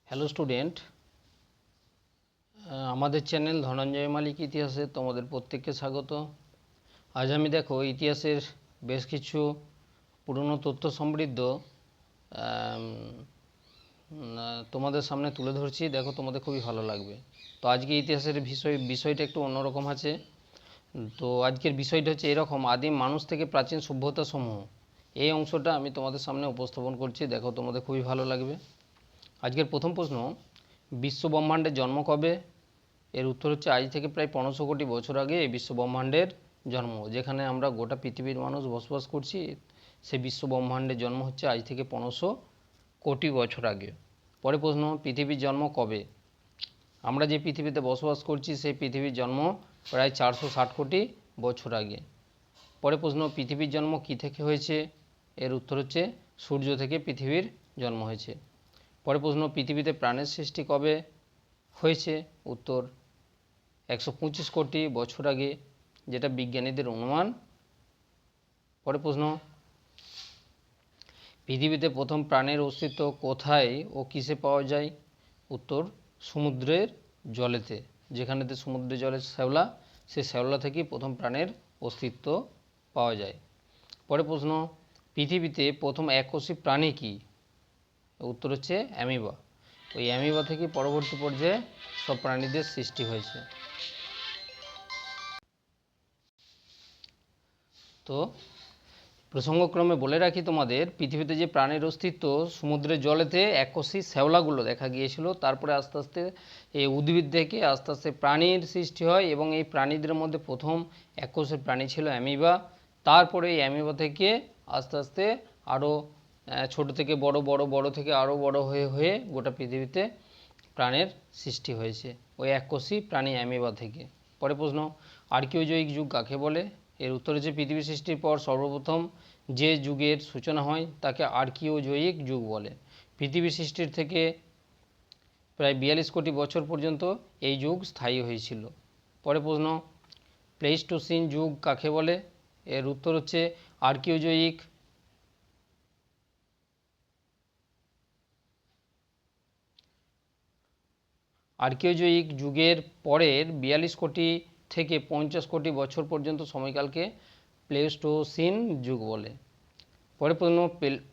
Hello student, আমাদের channel Dhananjay মালিক ইতিহাসে তোমাদের প্রত্যেককে স্বাগত। আজ আমি দেখো ইতিহাসের বেশ কিছু পুরনো তথ্য সমৃদ্ধ তোমাদের সামনে তুলে ধরছি। দেখো তোমাদের খুবই ভালো লাগবে। তো আজকে ইতিহাসের বিষয়টা একটু অন্যরকম আছে। তো আজকের বিষয়টা হচ্ছে এরকম: আদিম মানুষ থেকে প্রাচীন সভ্যতা সমূহ। এই অংশটা আমি তোমাদের সামনে উপস্থাপন করছি। দেখো তোমাদের খুবই ভালো লাগবে। আজকের প্রথম প্রশ্ন: বিশ্ব ব্রহ্মাণ্ডের জন্ম কবে? এর উত্তর হচ্ছে আজ থেকে প্রায় 1500 কোটি বছর আগে এই বিশ্ব ব্রহ্মাণ্ডের জন্ম। যেখানে আমরা গোটা পৃথিবীর মানুষ বসবাস করছি, সেই বিশ্ব ব্রহ্মাণ্ডের জন্ম হচ্ছে আজ থেকে 1500 কোটি বছর আগে। পরে প্রশ্ন: পৃথিবীর জন্ম কবে? আমরা যে পৃথিবীতে বসবাস করছি সেই পৃথিবীর জন্ম প্রায় 460 কোটি বছর আগে। পরে প্রশ্ন: পৃথিবীর জন্ম কী থেকে হয়েছে? এর উত্তর হচ্ছে সূর্য থেকে পৃথিবীর জন্ম হয়েছে। পরে প্রশ্ন: পৃথিবীতে প্রাণের সৃষ্টি কবে হয়েছে? উত্তর 125 কোটি বছর আগে, যেটা বিজ্ঞানীদের অনুমান। পরে প্রশ্ন: পৃথিবীতে প্রথম প্রাণের অস্তিত্ব কোথায় ও কিসে পাওয়া যায়? উত্তর সমুদ্রের জলেতে। যেখানেতে সমুদ্রের জলের শ্যাওলা, সেই শ্যাওলা থেকেই প্রথম প্রাণের অস্তিত্ব পাওয়া যায়। পরে প্রশ্ন: পৃথিবীতে প্রথম এককোষী প্রাণী কি? উত্তর হচ্ছে অ্যামিবা। ওই অ্যামিবা থেকে পরবর্তী পর্যায়ে সব প্রাণীদের সৃষ্টি হয়েছে। তো প্রসঙ্গক্রমে বলে রাখি তোমাদের, পৃথিবীতে যে প্রাণীর অস্তিত্ব, সমুদ্রের জলেতে এককোষী শ্যাওলাগুলো দেখা গিয়েছিল। তারপরে আস্তে আস্তে এই উদ্ভিদ থেকে আস্তে আস্তে প্রাণীর সৃষ্টি হয়, এবং এই প্রাণীদের মধ্যে প্রথম এককোষী প্রাণী ছিল অ্যামিবা। তারপরে এই অ্যামিবা থেকে আস্তে আস্তে আরও ছোট থেকে বড়, বড় থেকে আরও বড় হয়ে হয়ে গোটা পৃথিবীতে প্রাণের সৃষ্টি হয়েছে ওই এককোষী প্রাণী অ্যামিবা থেকে। পরে প্রশ্ন: আর্কিওজয়িক যুগ কাকে বলে? এর উত্তর হচ্ছে পৃথিবী সৃষ্টির পর সর্বপ্রথম যে যুগের সূচনা হয় তাকে আর্কিওজয়িক যুগ বলে। পৃথিবী সৃষ্টির থেকে প্রায় 42 কোটি বছর পর্যন্ত এই যুগ স্থায়ী হয়েছিল। পরে প্রশ্ন: প্লেইস্টোসিন যুগ কাকে বলে? এর উত্তর হচ্ছে আর্কিওজয়িক আর্কিওজয়িক যুগের পরের 42 কোটি থেকে 50 কোটি বছর পর্যন্ত সময়কালকে প্লেইস্টোসিন যুগ বলে। পরে প্রশ্ন: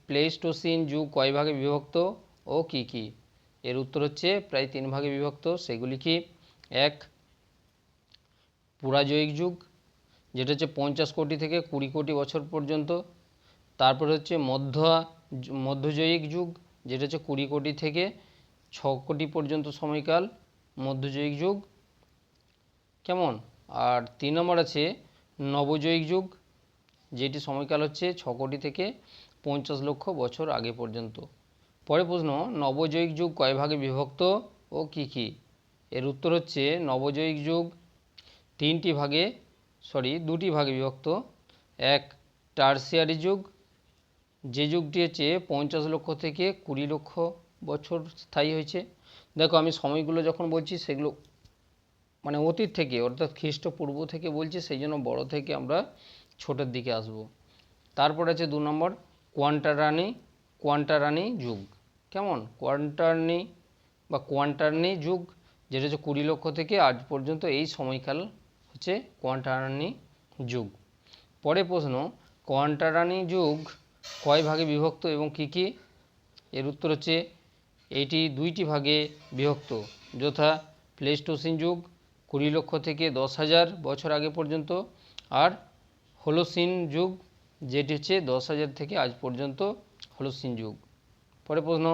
প্লেইস্টোসিন যুগ কয় ভাগে বিভক্ত ও কি কি? এর উত্তর হচ্ছে প্রায় 3 ভাগে বিভক্ত। সেগুলি কি? এক, পুরাজয়িক যুগ, যেটা হচ্ছে 50 কোটি থেকে 20 কোটি বছর পর্যন্ত। তারপরে হচ্ছে মধ্যজয়িক যুগ, যেটা হচ্ছে 20 কোটি থেকে 6 কোটি পর্যন্ত সময়কাল, মধ্যজয়িক যুগ। কেমন? আর 3 নম্বর আছে নবজয়িক যুগ, যেটি সময়কাল হচ্ছে 6 কোটি থেকে 50 লক্ষ বছর আগে পর্যন্ত। পরে প্রশ্ন: নবজয়িক যুগ কয় ভাগে বিভক্ত ও কি কি? এর উত্তর হচ্ছে নবজয়িক যুগ দুটি ভাগে বিভক্ত। এক, টারসিয়ারি যুগ, যে যুগটি হচ্ছে 50 লক্ষ থেকে 20 লক্ষ বছর স্থায়ী হয়েছে। দেখো, আমি সময়গুলো যখন বলছি সেগুলো মানে অতীত থেকে, অর্থাৎ খ্রিস্টপূর্ব থেকে বলছি, সেই জন্য বড় থেকে আমরা ছোটের দিকে আসব। তারপর আছে 2 নম্বর কোয়ান্টারানি যুগ। কেমন? কোয়ান্টারনি যুগ, যেটা হচ্ছে 20 লক্ষ থেকে আজ পর্যন্ত এই সময়কাল হচ্ছে কোয়ান্টারানি যুগ। পরে প্রশ্ন: কোয়ান্টারানি যুগ কয় ভাগে বিভক্ত এবং কি কি? এর উত্তর হচ্ছে এইটি 2টি ভাগে বিভক্ত, যথা প্লেইস্টোসিন যুগ 20 লক্ষ থেকে 10,000 বছর আগে পর্যন্ত, আর হোলোসিন যুগ, যেটি হচ্ছে 10,000 থেকে আজ পর্যন্ত হোলোসিন যুগ। পরে প্রশ্ন: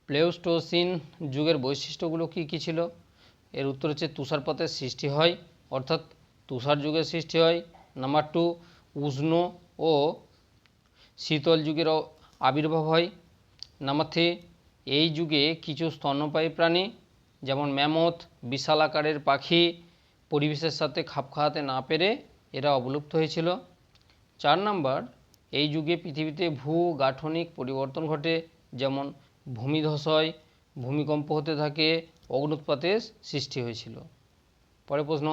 প্লেইস্টোসিন যুগের বৈশিষ্ট্যগুলো কী কী ছিল? এর উত্তর হচ্ছে তুষারপাতের সৃষ্টি হয়, অর্থাৎ তুষার যুগের সৃষ্টি হয়। নাম্বার 2, উষ্ণ ও শীতল যুগের আবির্ভাব হয়। নাম্বার 3, এই যুগে কিছু স্তন্যপায়ী প্রাণী যেমন ম্যামথ, বিশাল আকারের পাখি, পরিবেশের সাথে খাপ খাওয়াতে না পেরে এরা অবলুপ্ত হয়েছিল। 4 নাম্বার, এই যুগে পৃথিবীতে ভূগাঠনিক পরিবর্তন ঘটে, যেমন ভূমিধস, ভূমিকম্প হতে থাকে, অগ্ন্যুৎপাতের সৃষ্টি হয়েছিল। পরে প্রশ্ন: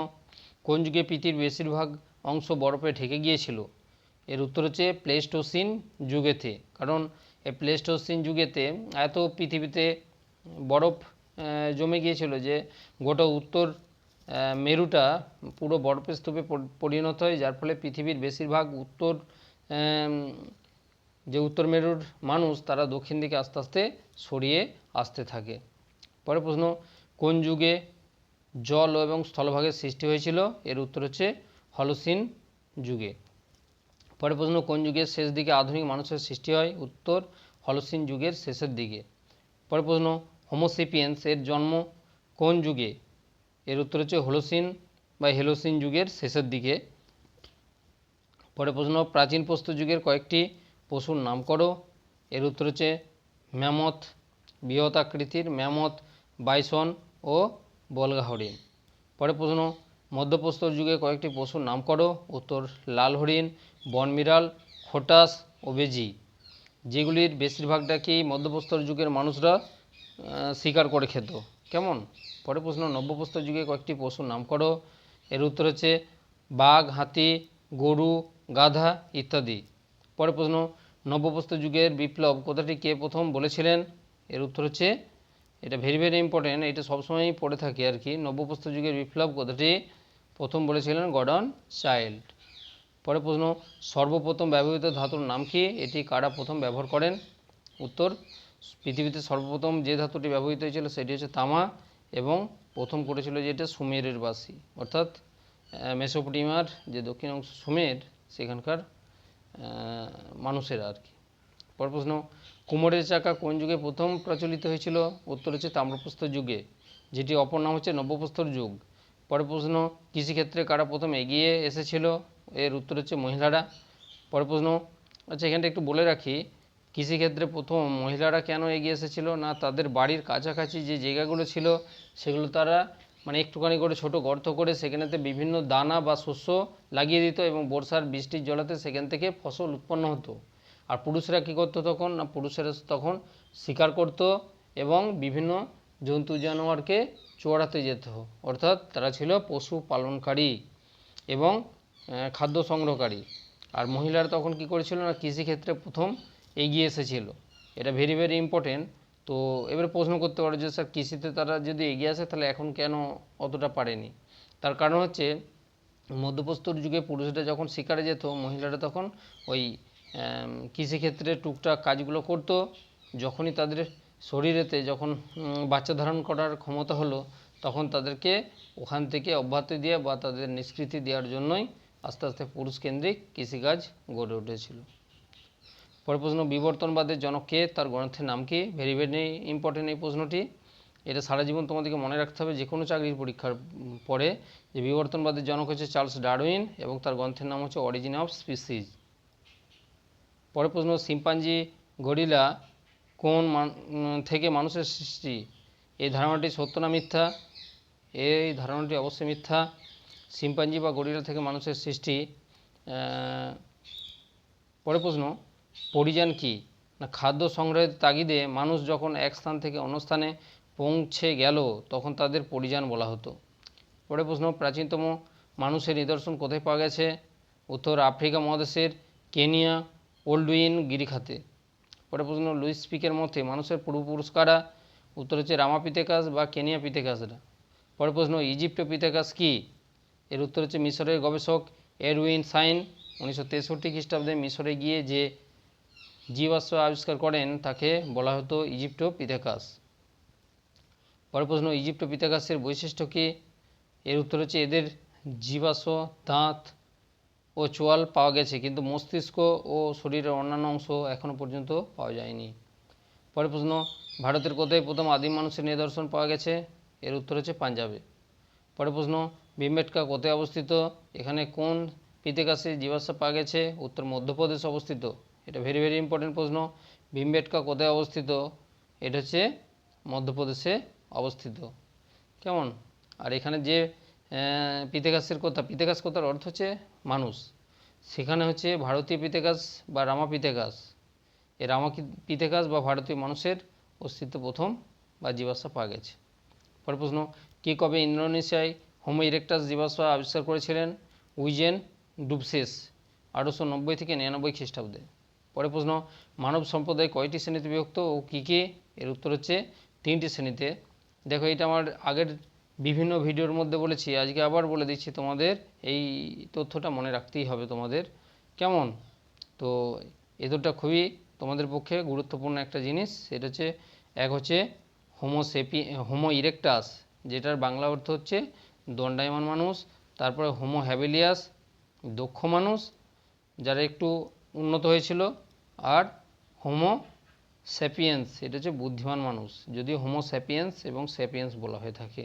কোন যুগে পৃথিবীর বেশিরভাগ অংশ বরফে ঢেকে গিয়েছিল? এর উত্তর হচ্ছে প্লেইস্টোসিন যুগেতে, কারণ এই প্লেস্টোসিন যুগেতে এত পৃথিবীতে বরফ জমে গিয়েছিল যে গোটা উত্তর মেরুটা পুরো বরফের স্তূপে পরিণত হয়, যার ফলে পৃথিবীর বেশিরভাগ যে উত্তর মেরুর মানুষ তারা দক্ষিণ দিকে আস্তে আস্তে সরিয়ে আসতে থাকে। পরের প্রশ্ন, কোন যুগে জল এবং স্থলভাগের সৃষ্টি হয়েছিল? এর উত্তর হচ্ছে হলোসিন যুগে। পরের প্রশ্ন, কোন যুগের শেষ দিকে আধুনিক মানুষের সৃষ্টি হয়? উত্তর হলোসিন যুগের শেষের দিকে। পরের প্রশ্ন, হোমোসেপিয়েন্স এর জন্ম কোন যুগে? এর উত্তর হচ্ছে হোলোসিন বা হেলোসিন যুগের শেষের দিকে। পরের প্রশ্ন, প্রাচীন প্রস্তর যুগের কয়েকটি পশুর নাম করো। এর উত্তর হচ্ছে ম্যামথ, বৃহৎ আকৃতির ম্যামথ, বাইসন ও বলগা হরিণ। পরের প্রশ্ন, মধ্যপ্রস্তর যুগে কয়েকটি পশুর নাম করো। উত্তর লাল হরিণ, বনবিড়াল, খোটাস ও বেজি, যেগুলির বেশিরভাগটা কি মধ্যপ্রস্তর যুগের মানুষরা শিকার করে খেত। কেমন? পরের প্রশ্ন, নব্যপ্রস্তর যুগে কয়েকটি পশুর নাম করো। এর উত্তর হচ্ছে বাঘ, হাতি, গরু, গাধা ইত্যাদি। পরের প্রশ্ন, নব্যপ্রস্তর যুগের বিপ্লব কথাটি কে প্রথম বলেছিলেন? এর উত্তর হচ্ছে, এটা ভেরি ভেরি ইম্পর্টেন্ট, এটা সবসময়ই পড়ে থাকে আর কি, নব্যপ্রস্তর যুগের বিপ্লব কথাটি প্রথম বলেছিলেন গর্ডন চাইল্ড। পরের প্রশ্ন, সর্বপ্রথম ব্যবহৃত ধাতুর নাম কি? এটি কারা প্রথম ব্যবহার করেন? উত্তর, পৃথিবীতে সর্বপ্রথম যে ধাতুটি ব্যবহৃত হয়েছিল সেটি হচ্ছে তামা, এবং প্রথম করেছিল যেটা সুমেরের বাসী, অর্থাৎ মেসোপটেমিয়ার যে দক্ষিণ অংশ সুমের সেখানকার মানুষেরা আর কি। পরের প্রশ্ন, কুমোরের চাকা কোন যুগে প্রথম প্রচলিত হয়েছিল? উত্তর হচ্ছে তাম্রপ্রস্তর যুগে, যেটি অপর নাম হচ্ছে নব্যপ্রস্তর যুগ। পরের প্রশ্ন, কৃষিক্ষেত্রে কারা প্রথম এগিয়ে এসেছিল? এর উত্তর হচ্ছে মহিলারা। পরের প্রশ্ন, আচ্ছা এখানটা একটু বলে রাখি, কৃষিক্ষেত্রে প্রথম মহিলারা কেন এগিয়ে এসেছিল? না, তাদের বাড়ির কাছাকাছি যে জায়গাগুলো ছিল সেগুলো তারা মানে একটুখানি করে ছোট গর্ত করে সেখানেতে বিভিন্ন দানা বা শস্য লাগিয়ে দিত, এবং বর্ষার বৃষ্টির জলাতে সেখান থেকে ফসল উৎপন্ন হতো। আর পুরুষরা কী করতো তখন? না, পুরুষেরা তখন শিকার করত এবং বিভিন্ন জন্তু জানোয়ারকে চড়াতে যেত, অর্থাৎ তারা ছিল পশু পালনকারী এবং খাদ্য সংগ্রহকারী। আর মহিলারা তখন কি করেছিল? না, কৃষিক্ষেত্রে প্রথম এগিয়ে এসেছিল। এটা ভেরি ভেরি ইম্পর্টেন্ট। তো এবারে প্রশ্ন করতে পারো যে স্যার কৃষিতে তারা যদি এগিয়ে আসে তাহলে এখন কেন অতটা পারেনি? তার কারণ হচ্ছে মধ্যপ্রস্তর যুগে পুরুষরা যখন শিকারে যেত, মহিলারা তখন ওই কৃষিক্ষেত্রে টুকটাক কাজগুলো করতো। যখনই তাদের শরীরেতে যখন বাচ্চা ধারণ করার ক্ষমতা হলো, তখন তাদেরকে ওখান থেকে অব্যাহতি দিয়ে বা তাদের নিষ্কৃতি দেওয়ার জন্যই আস্তে আস্তে পুরুষকেন্দ্রিক কৃষিকাজ গড়ে উঠেছিল। পরের প্রশ্ন, বিবর্তনবাদের জনক কে? তার গ্রন্থের নাম কি? ভেরি ভেরি ইম্পর্টেন্ট এই প্রশ্নটি, এটা সারা জীবন তোমাদেরকে মনে রাখতে হবে যে কোনো চাকরির পরীক্ষার পরে, যে বিবর্তনবাদের জনক হচ্ছে চার্লস ডারউইন এবং তার গ্রন্থের নাম হচ্ছে অরিজিন অফ স্পিসিস। পরের প্রশ্ন, শিম্পাঞ্জি গরিলা কোন থেকে মানুষের সৃষ্টি? এই ধারণাটি সত্য না মিথ্যা? এই ধারণাটি অবশ্যই মিথ্যা। শিম্পাঞ্জি বা গরিলা থেকে মানুষের সৃষ্টি। পরের প্রশ্ন, পরিযান কি? না, খাদ্য সংগ্রহের তাগিদে মানুষ যখন এক স্থান থেকে অন্য স্থানে পৌঁছে গেল তখন তাদের পরিযান বলা হতো। পরের প্রশ্ন, প্রাচীনতম মানুষের নিদর্শন কোথায় পাওয়া গেছে? উত্তর আফ্রিকা মহাদেশের কেনিয়া ওল্ডউইন গিরিখাতে। পরের প্রশ্ন, লুইস পিকের মতে মানুষের পূর্বপুরুষ কারা? উত্তর হচ্ছে রামাপিথেকাস বা কেনিয়া পিথেকাসরা। পরের প্রশ্ন, ইজিপ্টো পিথেকাস কি? এর উত্তর হচ্ছে মিশরের গবেষক এরউইন সাইন 1963 খ্রিস্টাব্দে মিশরে গিয়ে যে জীবাশ্ম আবিষ্কার করেন তাকে বলা হতো ইজিপ্টো পিথেকাস। পরের প্রশ্ন, ইজিপ্টো পিথেকাসের বৈশিষ্ট্য কি? এর উত্তর হচ্ছে এদের জীবাশ্ম, দাঁত ও চোয়াল পাওয়া গেছে, কিন্তু মস্তিষ্ক ও শরীরের অন্যান্য অংশ এখনও পর্যন্ত পাওয়া যায়নি। পরের প্রশ্ন, ভারতের কোথায় প্রথম আদিম মানুষের নিদর্শন পাওয়া গেছে? এর উত্তর হচ্ছে পাঞ্জাবে। পরের প্রশ্ন, ভীমবেটকা কোথায় অবস্থিত? এখানে কোন পিথেকাসের জীবাশ্ম পাওয়া গেছে? উত্তর মধ্যপ্রদেশ অবস্থিত। এটা ভেরি ভেরি ইম্পর্টেন্ট প্রশ্ন। ভীমবেটকা কোথায় অবস্থিত? এটা হচ্ছে মধ্যপ্রদেশে অবস্থিত। কেমন? আর এখানে যে পিথেকাসের কথা, পিথেকাস কথার অর্থ হচ্ছে মানুষ, সেখানে হচ্ছে ভারতীয় পিথেকাস বা রামা পিথেকাস, এই রামা পিথেকাস বা ভারতীয় মানুষের অস্তিত্ব প্রথম বা জীবাশ্ম পাওয়া গেছে। পরের প্রশ্ন, কে কবে ইন্দোনেশিয়ায় হোমো ইরেক্টাস জীবাশ্ম আবিষ্কার করেছিলেন? উইজেন ডুবসেস 1890 থেকে 99 খ্রিস্টাব্দে। পরে প্রশ্ন, মানব সম্প্রদায় কয়টি শ্রেণীতে বিভক্ত ও কী কী? এর উত্তর হচ্ছে 3টি শ্রেণীতে। দেখো এটা আমার আগের বিভিন্ন ভিডিওর মধ্যে বলেছি, আজকে আবার বলে দিচ্ছি, তোমাদের এই তথ্যটা মনে রাখতেই হবে তোমাদের, কেমন? তো এ দুটো খুবই তোমাদের পক্ষে গুরুত্বপূর্ণ একটা জিনিস। সেটা হচ্ছে, এক হচ্ছে হোমো ইরেক্টাস, যেটার বাংলা অর্থ হচ্ছে দণ্ডায়মান মানুষ। তারপরে হোমো হ্যাবিলিয়াস, দক্ষ মানুষ যারা একটু উন্নত হয়েছিল। আর হোমো স্যাপিয়েন্স, এটা হচ্ছে বুদ্ধিমান মানুষ, যদিও হোমো স্যাপিয়েন্স এবং স্যাপিয়েন্স বলা হয়ে থাকে।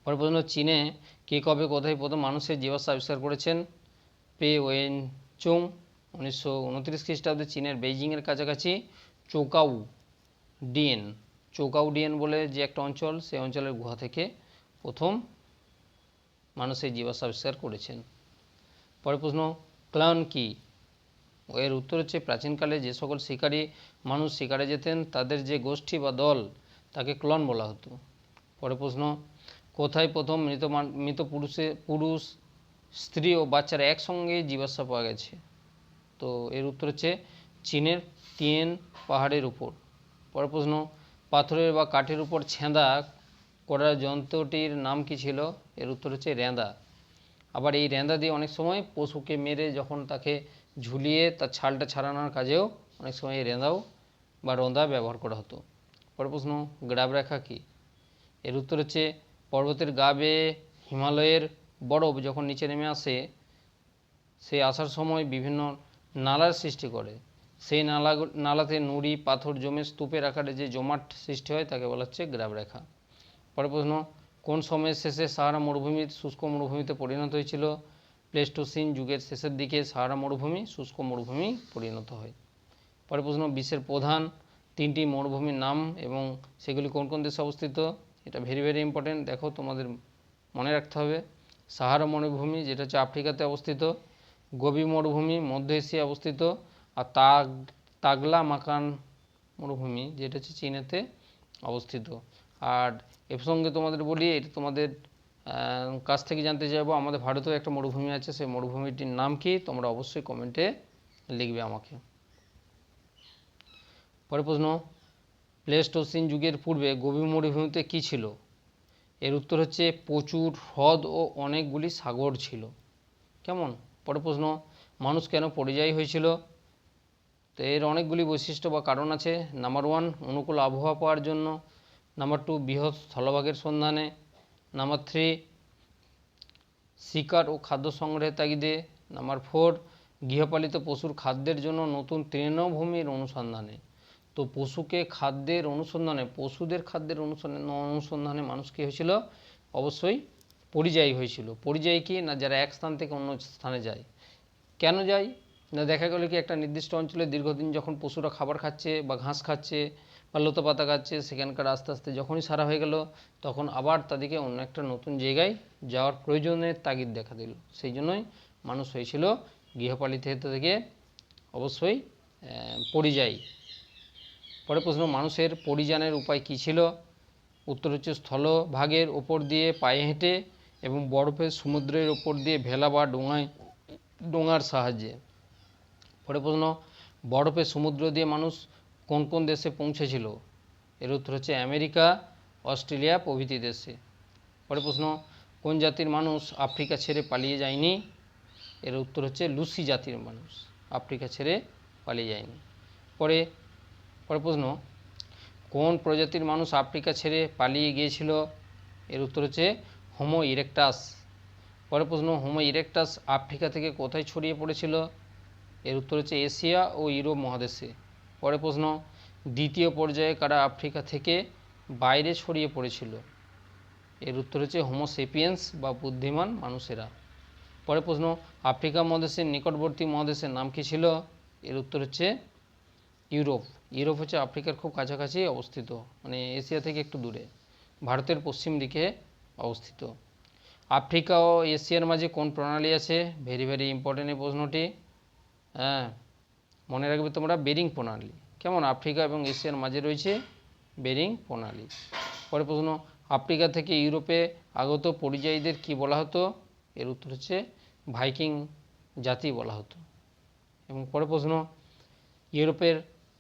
পরে প্রশ্ন, চীনে কে কবে কোথায় প্রথম মানুষের জীবাশ্ম আবিষ্কার করেছেন? পে ওয়েন চুং 1929 খ্রিস্টাব্দে চীনের বেইজিংয়ের কাছাকাছি চৌকাউ ডিয়েন বলে যে একটা অঞ্চল, সেই অঞ্চলের গুহা থেকে প্রথম মানুষের জীবাশ্ম আবিষ্কার করেছেন। পরে প্রশ্ন, ক্লান কি? এর উত্তর হচ্ছে, প্রাচীনকালে যে সকল শিকারী মানুষ শিকারে যেতেন তাদের যে গোষ্ঠী বা দল, তাকে ক্লন বলা হতো। পরে প্রশ্ন, কোথায় প্রথম মৃত পুরুষ, স্ত্রী ও বাচ্চারা একসঙ্গে জীবাশ্ম পাওয়া গেছে? তো এর উত্তর হচ্ছে চীনের টিয়েন পাহাড়ের উপর। পরে প্রশ্ন, পাথরের বা কাঠের উপর ছেঁদা করার যন্ত্রটির নাম কি ছিল? এর উত্তর হচ্ছে রেঁদা। আবার এই রেঁদা দিয়ে অনেক সময় পশুকে মেরে যখন তাকে ঝুলিয়ে তার ছালটা ছাড়ানোর কাজেও অনেক সময় এই রেঁদাও বা রোঁদা ব্যবহার করা হতো। পরে প্রশ্ন, গ্রাবরেখা কি? এর উত্তর হচ্ছে, পর্বতের গা বেয়ে হিমালয়ের বরফ যখন নিচে নেমে আসে, সে আসার সময় বিভিন্ন নালার সৃষ্টি করে। সেই নালাতে নুড়ি পাথর জমে স্তূপের আকারে যে জমাট সৃষ্টি হয় তাকে বলা হচ্ছে গ্রাবরেখা। পরে প্রশ্ন, কোন সময়ের শেষে সাহারা মরুভূমি শুষ্ক মরুভূমিতে পরিণত হয়েছিল? প্লেস্টোসিন যুগের শেষের দিকে সাহারা মরুভূমি শুষ্ক মরুভূমি পরিণত হয়। পরে প্রশ্ন, বিশ্বের প্রধান 3টি মরুভূমির নাম এবং সেগুলি কোন কোন দেশে অবস্থিত? এটা ভেরি ভেরি ইম্পর্টেন্ট, দেখো তোমাদের মনে রাখতে হবে। সাহারা মরুভূমি যেটা হচ্ছে আফ্রিকাতে অবস্থিত, গোবি মরুভূমি মধ্য এশিয়ায় অবস্থিত, আর তাগলা মাকান মরুভূমি যেটা হচ্ছে চীনেতে অবস্থিত। আর এ প্রসঙ্গে তোমাদের বলি, এটা তোমাদের কাছ থেকে জানতে চাইবো, আমাদের ভারতেও একটা মরুভূমি আছে, সেই মরুভূমিটির নাম কি? তোমরা অবশ্যই কমেন্টে লিখবে আমাকে। পরে প্রশ্ন, প্লেস্টোসিন যুগের পূর্বে গোবি মরুভূমিতে কী ছিল? এর উত্তর হচ্ছে প্রচুর হ্রদ ও অনেকগুলি সাগর ছিল। কেমন? পরে প্রশ্ন, মানুষ কেন পরিযায়ী হয়েছিল? তো এর অনেকগুলি বৈশিষ্ট্য বা কারণ আছে। নাম্বার 1, অনুকূল আবহাওয়া পাওয়ার জন্য। নাম্বার 2, বৃহৎ স্থলভাগের সন্ধানে। নাম্বার 3, শিকার ও খাদ্য সংগ্রহের তাগিদে। নাম্বার 4, গৃহপালিত পশুর খাদ্যের জন্য নতুন তৃণভূমির অনুসন্ধানে। তো পশুদের খাদ্যের অনুসন্ধানে মানুষ কী হয়েছিল? অবশ্যই পরিযায়ী হয়েছিল। পরিযায়ী কি না, যারা এক স্থান থেকে অন্য স্থানে যায়। কেন যায় না, দেখা গেল কি একটা নির্দিষ্ট অঞ্চলে দীর্ঘদিন যখন পশুরা খাবার খাচ্ছে বা ঘাস খাচ্ছে বা লতা পাতা খাচ্ছে, সেখানকার আস্তে আস্তে যখনই সারা হয়ে গেল, তখন আবার তাদেরকে অন্য একটা নতুন জায়গায় যাওয়ার প্রয়োজনের তাগিদ দেখা দিল। সেই জন্যই মানুষ হয়েছিল গৃহপালিত থেকে অবশ্যই পরিযায়ী। পরে প্রশ্ন, মানুষের পরিযানের উপায় কী ছিল? উত্তর হচ্ছে স্থলভাগের ওপর দিয়ে পায়ে হেঁটে এবং বরফের সমুদ্রের ওপর দিয়ে ভেলা বা ডোঙার সাহায্যে। পরে প্রশ্ন, বরফের সমুদ্র দিয়ে মানুষ কোন কোন দেশে পৌঁছেছিল? এর উত্তর হচ্ছে আমেরিকা, অস্ট্রেলিয়া প্রভৃতি দেশে। পরে প্রশ্ন, কোন জাতির মানুষ আফ্রিকা ছেড়ে পালিয়ে যায়নি? এর উত্তর হচ্ছে লুসি জাতির মানুষ আফ্রিকা ছেড়ে পালিয়ে যায়নি। পরে প্রশ্ন, কোন প্রজাতির মানুষ আফ্রিকা ছেড়ে পালিয়ে গিয়েছিল? এর উত্তর হচ্ছে হোমো ইরেক্টাস। পরে প্রশ্ন, হোমো ইরেক্টাস আফ্রিকা থেকে কোথায় ছড়িয়ে পড়েছিল? এর উত্তর হচ্ছে এশিয়া ও ইউরোপ মহাদেশে। পরে প্রশ্ন, দ্বিতীয় পর্যায়ে কারা আফ্রিকা থেকে বাইরে ছড়িয়ে পড়েছিল? এর উত্তর হচ্ছে হোমো সেপিয়েন্স বা বুদ্ধিমান মানুষেরা। পরে প্রশ্ন, আফ্রিকা মহাদেশের নিকটবর্তী মহাদেশের নাম কী ছিল? এর উত্তর হচ্ছে ইউরোপ। ইউরোপ হচ্ছে আফ্রিকার খুব কাছাকাছি অবস্থিত, মানে এশিয়া থেকে একটু দূরে, ভারতের পশ্চিম দিকে অবস্থিত। আফ্রিকা ও এশিয়ার মাঝে কোন প্রণালী আছে? ভেরি ভেরি ইম্পর্টেন্ট এই প্রশ্নটি। হ্যাঁ, মনে রাখবে তোমরা, বেরিং প্রণালী। কেমন? আফ্রিকা এবং এশিয়ার মাঝে রয়েছে বেরিং প্রণালী। পরে প্রশ্ন, আফ্রিকা থেকে ইউরোপে আগত পরিযায়ীদের কি বলা হতো? এর উত্তর হচ্ছে ভাইকিং জাতি বলা হতো। এবং পরের প্রশ্ন,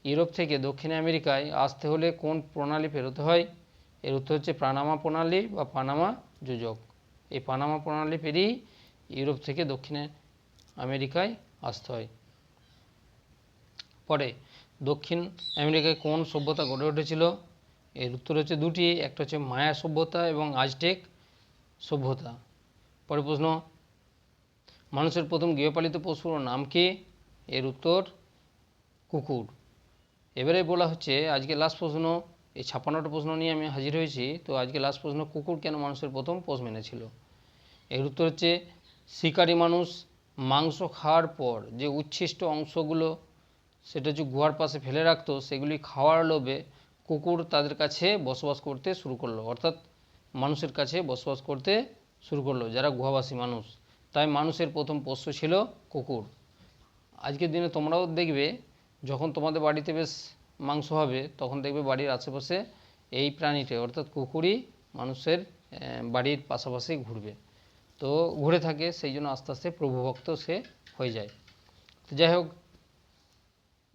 ইউরোপ থেকে দক্ষিণ আমেরিকায় আসতে হলে কোন প্রণালী পেরোতে হয়? এর উত্তর হচ্ছে পানামা প্রণালী বা পানামা যোজক। এই পানামা প্রণালী পেরিয়েই ইউরোপ থেকে দক্ষিণে আমেরিকায় আসতে হয়। পরে দক্ষিণ আমেরিকায় কোন সভ্যতা গড়ে উঠেছিল? এর উত্তর হচ্ছে দুটি, একটা হচ্ছে মায়া সভ্যতা এবং আজটেক সভ্যতা। পরের প্রশ্ন, মানুষের প্রথম গৃহপালিত পশুর নাম কি? এর উত্তর কুকুর। এবারে বলা হচ্ছে আজকে লাস্ট প্রশ্ন, এই 56টা প্রশ্ন নিয়ে আমি হাজির হয়েছি। তো আজকে লাস্ট প্রশ্ন, কুকুর কেন মানুষের প্রথম পোষ মেনেছিল? এর উত্তর হচ্ছে শিকারী মানুষ মাংস খাওয়ার পর যে উচ্ছিষ্ট অংশগুলো সেটা হচ্ছে গুহার পাশে ফেলে রাখতো, সেগুলি খাওয়ার লোভে কুকুর তাদের কাছে বসবাস করতে শুরু করলো, অর্থাৎ মানুষের কাছে বসবাস করতে শুরু করলো যারা গুহাবাসী মানুষ। তাই মানুষের প্রথম পোষ্য ছিল কুকুর। আজকের দিনে তোমরাও দেখবে যখন তোমাদের বাড়িতে বেশ মাংস হবে তখন দেখবে বাড়ির আশেপাশে এই প্রাণীটা অর্থাৎ কুকুরই মানুষের বাড়ির পাশাপাশি ঘুরবে। তো ঘুরে থাকে, সেই জন্য আস্তে আস্তে প্রভুভক্ত সে হয়ে যায়। তো যাই হোক,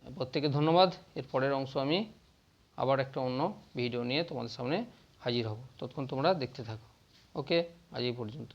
প্রত্যেকে ধন্যবাদ। এর পরের অংশ আমি আবার একটা অন্য ভিডিও নিয়ে তোমাদের সামনে হাজির হব, ততক্ষণ তোমরা দেখতে থাকো। ওকে, আজ এই পর্যন্ত।